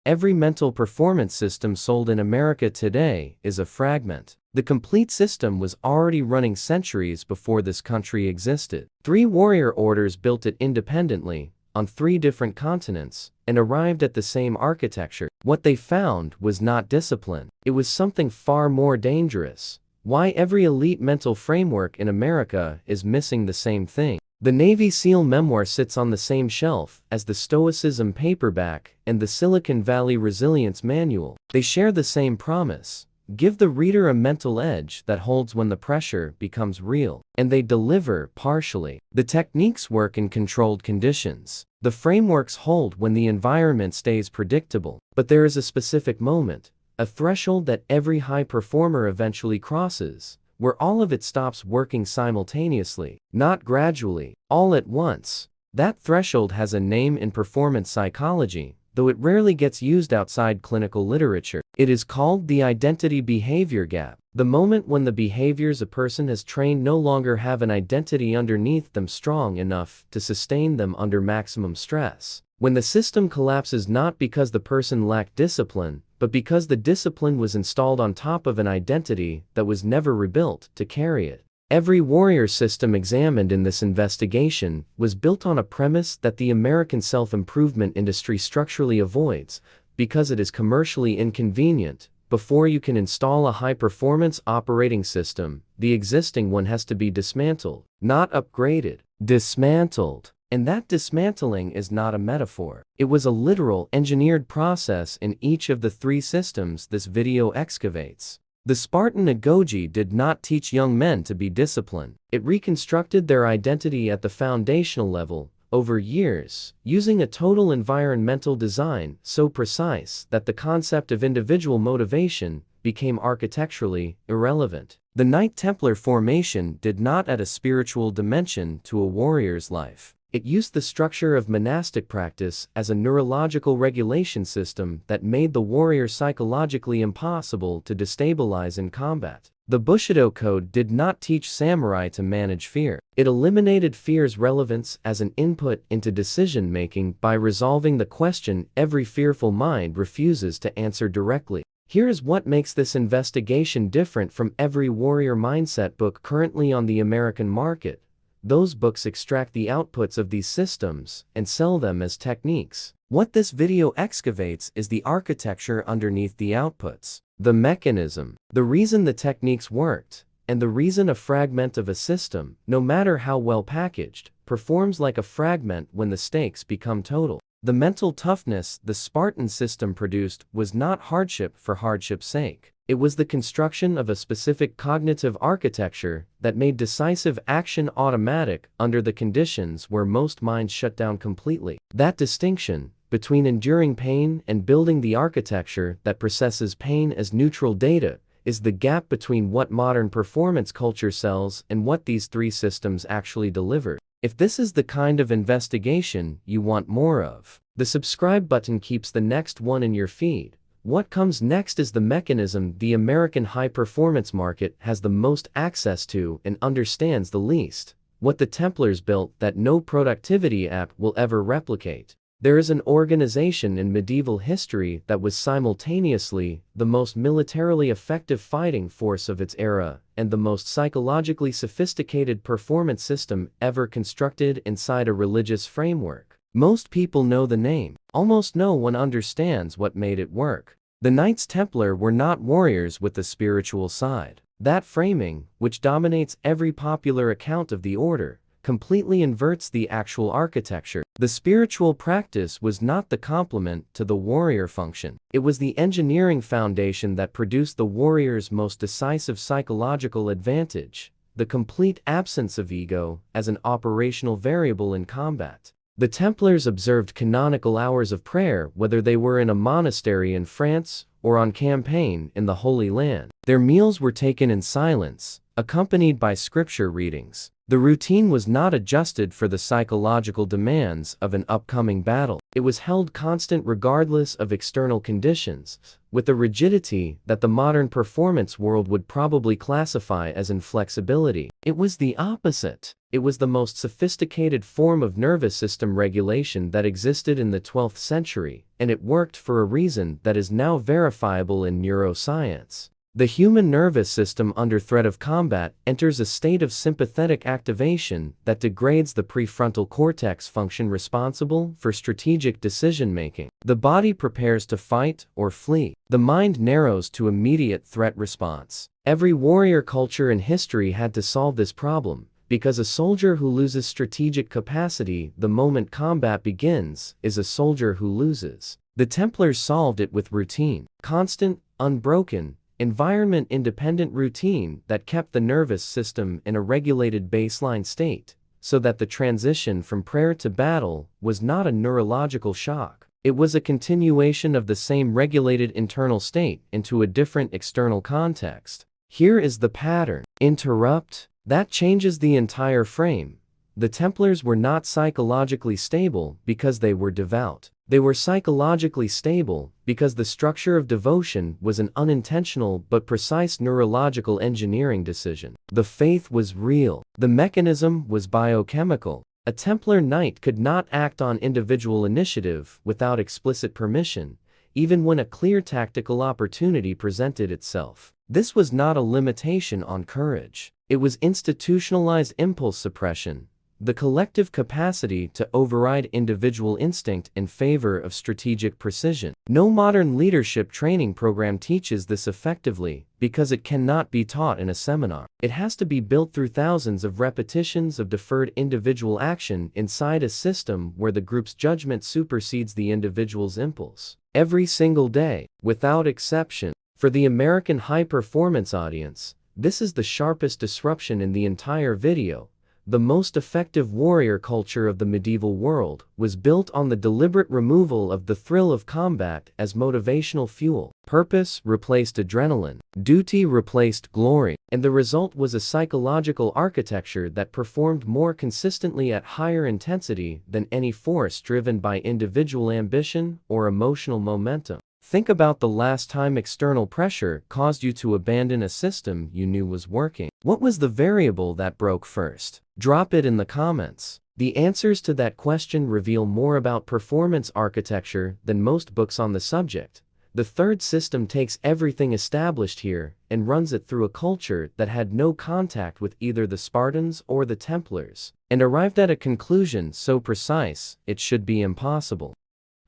Every mental performance system sold in America today is a fragment. The complete system was already running centuries before this country existed. 3 warrior orders built it independently, on 3 different continents, and arrived at the same architecture. What they found was not discipline. It was something far more dangerous. Why every elite mental framework in America is missing the same thing. The Navy SEAL memoir sits on the same shelf as the Stoicism paperback and the Silicon Valley Resilience Manual. They share the same promise. Give the reader a mental edge that holds when the pressure becomes real. And they deliver partially. The techniques work in controlled conditions. The frameworks hold when the environment stays predictable. But there is a specific moment, a threshold that every high performer eventually crosses, where all of it stops working simultaneously, not gradually, all at once. That threshold has a name in performance psychology, though it rarely gets used outside clinical literature. It is called the identity-behavior gap. The moment when the behaviors a person has trained no longer have an identity underneath them strong enough to sustain them under maximum stress. When the system collapses not because the person lacked discipline, but because the discipline was installed on top of an identity that was never rebuilt to carry it. Every warrior system examined in this investigation was built on a premise that the American self-improvement industry structurally avoids, because it is commercially inconvenient. Before you can install a high-performance operating system, the existing one has to be dismantled, not upgraded. Dismantled. And that dismantling is not a metaphor. It was a literal, engineered process in each of the 3 systems this video excavates. The Spartan Agoge did not teach young men to be disciplined. It reconstructed their identity at the foundational level, over years, using a total environmental design so precise that the concept of individual motivation became architecturally irrelevant. The Knights Templar formation did not add a spiritual dimension to a warrior's life. It used the structure of monastic practice as a neurological regulation system that made the warrior psychologically impossible to destabilize in combat. The Bushido code did not teach samurai to manage fear. It eliminated fear's relevance as an input into decision-making by resolving the question every fearful mind refuses to answer directly. Here is what makes this investigation different from every warrior mindset book currently on the American market. Those books extract the outputs of these systems and sell them as techniques. What this video excavates is the architecture underneath the outputs, the mechanism, the reason the techniques worked, and the reason a fragment of a system, no matter how well packaged, performs like a fragment when the stakes become total. The mental toughness the Spartan system produced was not hardship for hardship's sake. It was the construction of a specific cognitive architecture that made decisive action automatic under the conditions where most minds shut down completely. That distinction between enduring pain and building the architecture that processes pain as neutral data is the gap between what modern performance culture sells and what these 3 systems actually delivered. If this is the kind of investigation you want more of, the subscribe button keeps the next one in your feed. What comes next is the mechanism the American high-performance market has the most access to and understands the least. What the Templars built that no productivity app will ever replicate. There is an organization in medieval history that was simultaneously the most militarily effective fighting force of its era and the most psychologically sophisticated performance system ever constructed inside a religious framework. Most people know the name. Almost no one understands what made it work. The Knights Templar were not warriors with the spiritual side. That framing, which dominates every popular account of the order, completely inverts the actual architecture. The spiritual practice was not the complement to the warrior function. It was the engineering foundation that produced the warrior's most decisive psychological advantage, the complete absence of ego as an operational variable in combat. The Templars observed canonical hours of prayer whether they were in a monastery in France or on campaign in the Holy Land. Their meals were taken in silence, accompanied by scripture readings. The routine was not adjusted for the psychological demands of an upcoming battle. It was held constant regardless of external conditions, with a rigidity that the modern performance world would probably classify as inflexibility. It was the opposite. It was the most sophisticated form of nervous system regulation that existed in the 12th century, and it worked for a reason that is now verifiable in neuroscience. The human nervous system under threat of combat enters a state of sympathetic activation that degrades the prefrontal cortex function responsible for strategic decision-making. The body prepares to fight or flee. The mind narrows to immediate threat response. Every warrior culture in history had to solve this problem, because a soldier who loses strategic capacity the moment combat begins is a soldier who loses. The Templars solved it with routine, constant, unbroken, environment-independent routine that kept the nervous system in a regulated baseline state, so that the transition from prayer to battle was not a neurological shock. It was a continuation of the same regulated internal state into a different external context. Here is the pattern. Interrupt. That changes the entire frame. The Templars were not psychologically stable because they were devout. They were psychologically stable because the structure of devotion was an unintentional but precise neurological engineering decision. The faith was real. The mechanism was biochemical. A Templar Knight could not act on individual initiative without explicit permission, even when a clear tactical opportunity presented itself. This was not a limitation on courage. It was institutionalized impulse suppression, the collective capacity to override individual instinct in favor of strategic precision. No modern leadership training program teaches this effectively because it cannot be taught in a seminar. It has to be built through thousands of repetitions of deferred individual action inside a system where the group's judgment supersedes the individual's impulse. Every single day, without exception. For the American high-performance audience, this is the sharpest disruption in the entire video. The most effective warrior culture of the medieval world was built on the deliberate removal of the thrill of combat as motivational fuel. Purpose replaced adrenaline. Duty replaced glory. And the result was a psychological architecture that performed more consistently at higher intensity than any force driven by individual ambition or emotional momentum. Think about the last time external pressure caused you to abandon a system you knew was working. What was the variable that broke first? Drop it in the comments. The answers to that question reveal more about performance architecture than most books on the subject. The third system takes everything established here and runs it through a culture that had no contact with either the Spartans or the Templars, and arrived at a conclusion so precise it should be impossible.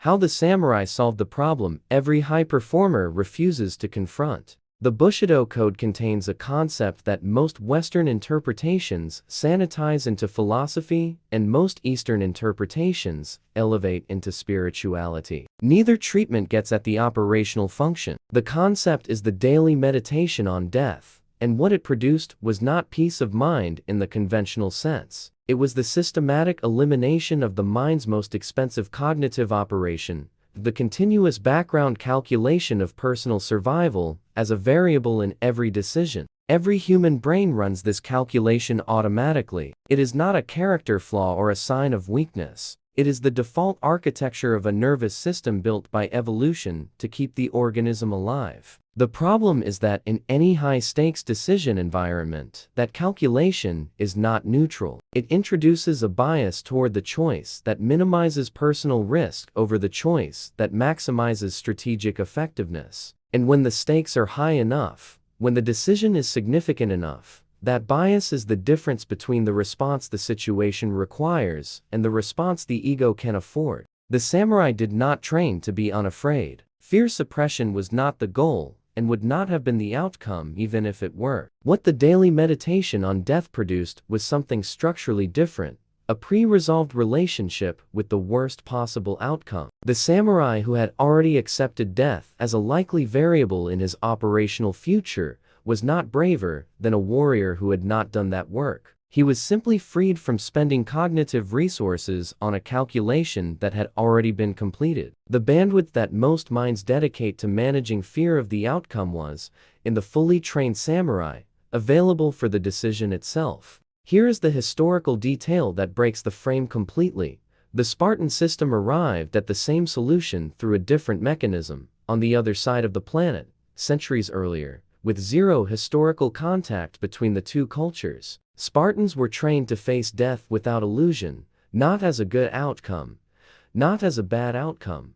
How the samurai solved the problem every high performer refuses to confront. The Bushido code contains a concept that most Western interpretations sanitize into philosophy and most Eastern interpretations elevate into spirituality. Neither treatment gets at the operational function. The concept is the daily meditation on death, and what it produced was not peace of mind in the conventional sense. It was the systematic elimination of the mind's most expensive cognitive operation, the continuous background calculation of personal survival as a variable in every decision. Every human brain runs this calculation automatically. It is not a character flaw or a sign of weakness. It is the default architecture of a nervous system built by evolution to keep the organism alive. The problem is that in any high-stakes decision environment, that calculation is not neutral. It introduces a bias toward the choice that minimizes personal risk over the choice that maximizes strategic effectiveness. And when the stakes are high enough, when the decision is significant enough, that bias is the difference between the response the situation requires and the response the ego can afford. The samurai did not train to be unafraid. Fear suppression was not the goal, and would not have been the outcome even if it were. What the daily meditation on death produced was something structurally different, a pre-resolved relationship with the worst possible outcome. The samurai who had already accepted death as a likely variable in his operational future was not braver than a warrior who had not done that work. He was simply freed from spending cognitive resources on a calculation that had already been completed. The bandwidth that most minds dedicate to managing fear of the outcome was, in the fully trained samurai, available for the decision itself. Here is the historical detail that breaks the frame completely. The Spartan system arrived at the same solution through a different mechanism, on the other side of the planet, centuries earlier, with zero historical contact between the two cultures. Spartans were trained to face death without illusion, not as a good outcome, not as a bad outcome,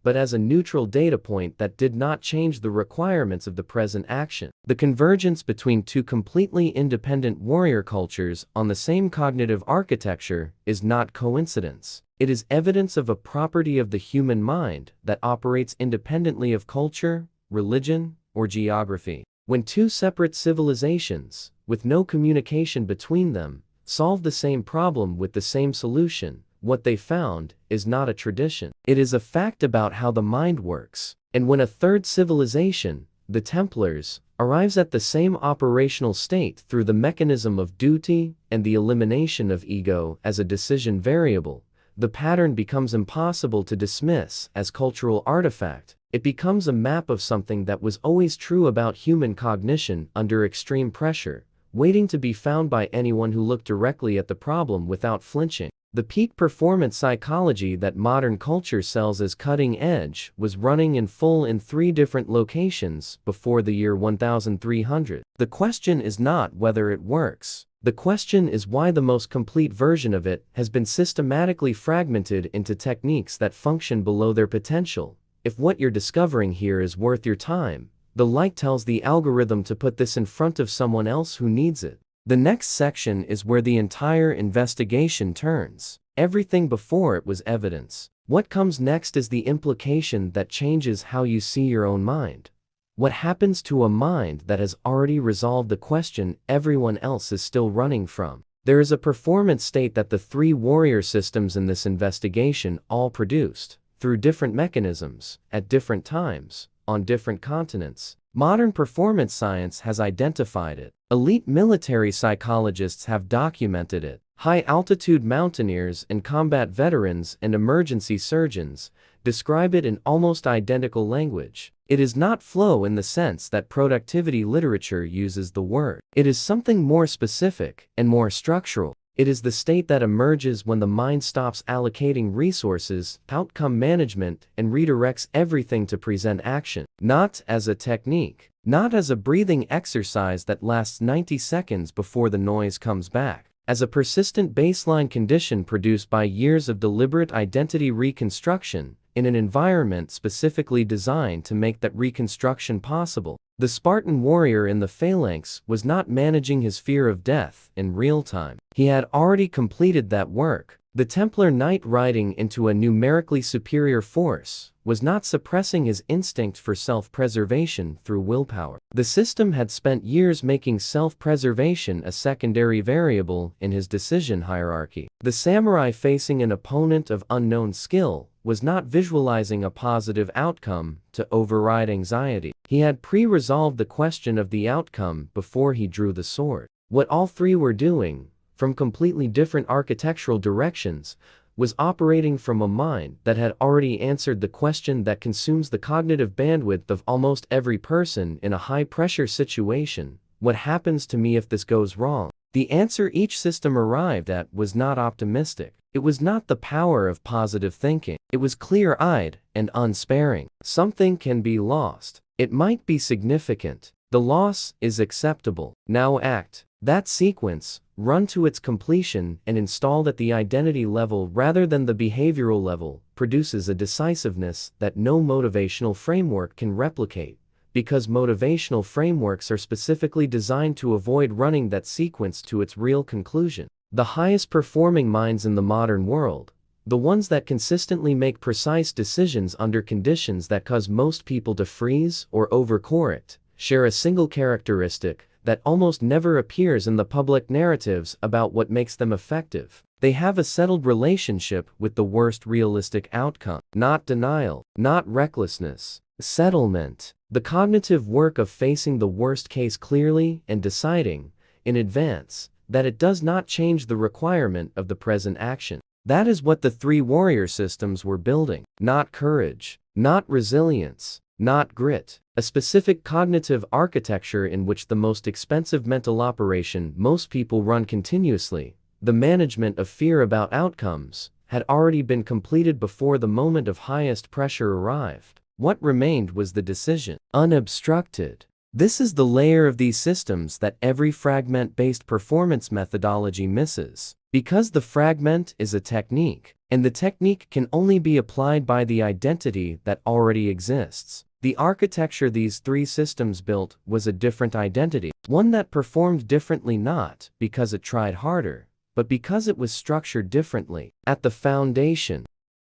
but as a neutral data point that did not change the requirements of the present action. The convergence between two completely independent warrior cultures on the same cognitive architecture is not coincidence. It is evidence of a property of the human mind that operates independently of culture, religion, or geography. When two separate civilizations, with no communication between them, solve the same problem with the same solution, what they found is not a tradition. It is a fact about how the mind works. And when a third civilization, the Templars, arrives at the same operational state through the mechanism of duty and the elimination of ego as a decision variable, the pattern becomes impossible to dismiss as cultural artifact. It becomes a map of something that was always true about human cognition under extreme pressure, waiting to be found by anyone who looked directly at the problem without flinching. The peak performance psychology that modern culture sells as cutting edge was running in full in 3 different locations before the year 1300. The question is not whether it works. The question is why the most complete version of it has been systematically fragmented into techniques that function below their potential. If what you're discovering here is worth your time, the light tells the algorithm to put this in front of someone else who needs it. The next section is where the entire investigation turns. Everything before it was evidence. What comes next is the implication that changes how you see your own mind. What happens to a mind that has already resolved the question everyone else is still running from? There is a performance state that the 3 warrior systems in this investigation all produced, through different mechanisms, at different times, on different continents. Modern performance science has identified it. Elite military psychologists have documented it. High-altitude mountaineers and combat veterans and emergency surgeons describe it in almost identical language. It is not flow in the sense that productivity literature uses the word. It is something more specific and more structural. It is the state that emerges when the mind stops allocating resources, outcome management, and redirects everything to present action. Not as a technique. Not as a breathing exercise that lasts 90 seconds before the noise comes back. As a persistent baseline condition produced by years of deliberate identity reconstruction, in an environment specifically designed to make that reconstruction possible. The Spartan warrior in the phalanx was not managing his fear of death in real time. He had already completed that work. The Templar knight riding into a numerically superior force was not suppressing his instinct for self-preservation through willpower. The system had spent years making self-preservation a secondary variable in his decision hierarchy. The samurai facing an opponent of unknown skill was not visualizing a positive outcome to override anxiety. He had pre-resolved the question of the outcome before he drew the sword. What all 3 were doing, from completely different architectural directions, was operating from a mind that had already answered the question that consumes the cognitive bandwidth of almost every person in a high-pressure situation: what happens to me if this goes wrong? The answer each system arrived at was not optimistic. It was not the power of positive thinking. It was clear-eyed and unsparing. Something can be lost. It might be significant. The loss is acceptable. Now act. That sequence, run to its completion and installed at the identity level rather than the behavioral level, produces a decisiveness that no motivational framework can replicate, because motivational frameworks are specifically designed to avoid running that sequence to its real conclusion. The highest performing minds in the modern world, the ones that consistently make precise decisions under conditions that cause most people to freeze or overcorrect, share a single characteristic that almost never appears in the public narratives about what makes them effective. They have a settled relationship with the worst realistic outcome. Not denial, not recklessness. Settlement. The cognitive work of facing the worst case clearly and deciding, in advance, that it does not change the requirement of the present action. That is what the 3 warrior systems were building. Not courage, not resilience, not grit. A specific cognitive architecture in which the most expensive mental operation most people run continuously, the management of fear about outcomes, had already been completed before the moment of highest pressure arrived. What remained was the decision, unobstructed. This is the layer of these systems that every fragment-based performance methodology misses. Because the fragment is a technique, and the technique can only be applied by the identity that already exists. The architecture these three systems built was a different identity, one that performed differently not because it tried harder, but because it was structured differently. At the foundation,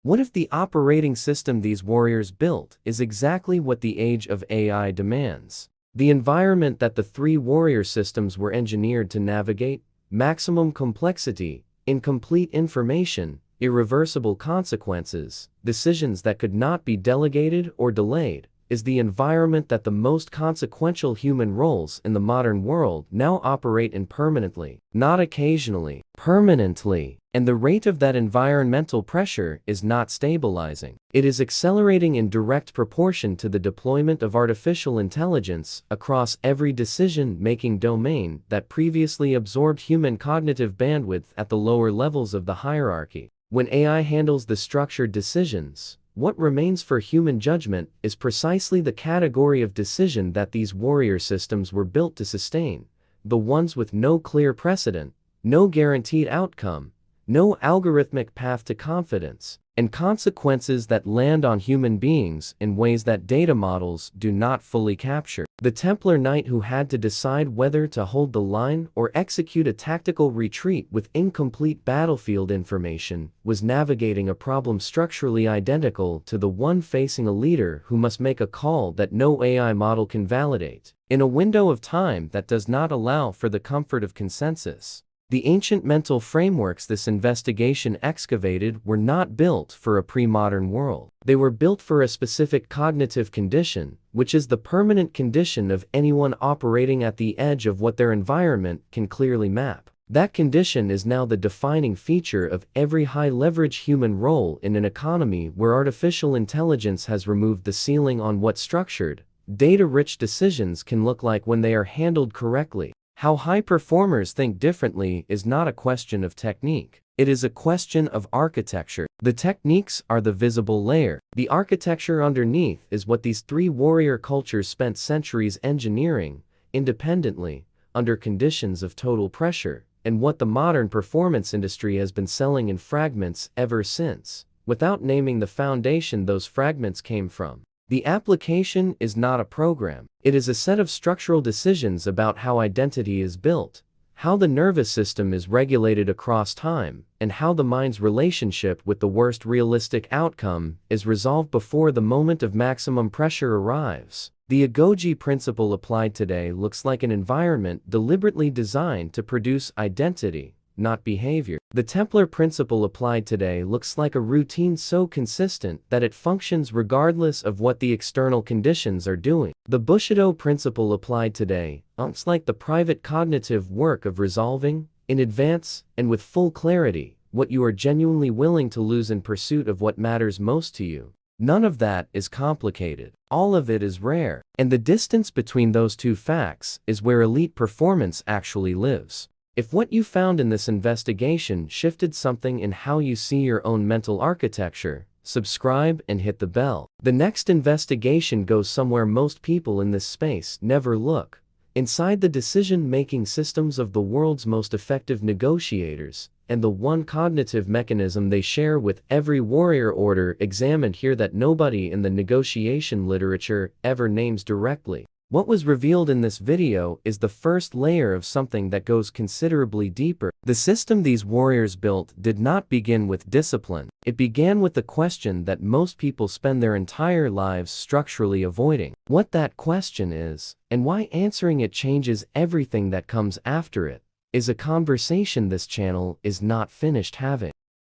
what if the operating system these warriors built is exactly what the age of AI demands? The environment that the three warrior systems were engineered to navigate: maximum complexity, incomplete information, irreversible consequences, decisions that could not be delegated or delayed, is the environment that the most consequential human roles in the modern world now operate in permanently, not occasionally, permanently. And the rate of that environmental pressure is not stabilizing. It is accelerating in direct proportion to the deployment of artificial intelligence across every decision-making domain that previously absorbed human cognitive bandwidth at the lower levels of the hierarchy. When AI handles the structured decisions, what remains for human judgment is precisely the category of decision that these warrior systems were built to sustain, the ones with no clear precedent, no guaranteed outcome, no algorithmic path to confidence, and consequences that land on human beings in ways that data models do not fully capture. The Templar Knight who had to decide whether to hold the line or execute a tactical retreat with incomplete battlefield information was navigating a problem structurally identical to the one facing a leader who must make a call that no AI model can validate, in a window of time that does not allow for the comfort of consensus. The ancient mental frameworks this investigation excavated were not built for a pre-modern world. They were built for a specific cognitive condition, which is the permanent condition of anyone operating at the edge of what their environment can clearly map. That condition is now the defining feature of every high-leverage human role in an economy where artificial intelligence has removed the ceiling on what structured, data-rich decisions can look like when they are handled correctly. How high performers think differently is not a question of technique. It is a question of architecture. The techniques are the visible layer. The architecture underneath is what these three warrior cultures spent centuries engineering, independently, under conditions of total pressure, and what the modern performance industry has been selling in fragments ever since, without naming the foundation those fragments came from. The application is not a program. It is a set of structural decisions about how identity is built, how the nervous system is regulated across time, and how the mind's relationship with the worst realistic outcome is resolved before the moment of maximum pressure arrives. The Agoge principle applied today looks like an environment deliberately designed to produce identity, not behavior. The Templar principle applied today looks like a routine so consistent that it functions regardless of what the external conditions are doing. The Bushido principle applied today looks like the private cognitive work of resolving, in advance and with full clarity, what you are genuinely willing to lose in pursuit of what matters most to you. None of that is complicated. All of it is rare. And the distance between those two facts is where elite performance actually lives. If what you found in this investigation shifted something in how you see your own mental architecture, subscribe and hit the bell. The next investigation goes somewhere most people in this space never look: inside the decision-making systems of the world's most effective negotiators, and the one cognitive mechanism they share with every warrior order examined here that nobody in the negotiation literature ever names directly. What was revealed in this video is the first layer of something that goes considerably deeper. The system these warriors built did not begin with discipline. It began with the question that most people spend their entire lives structurally avoiding. What that question is, and why answering it changes everything that comes after it, is a conversation this channel is not finished having.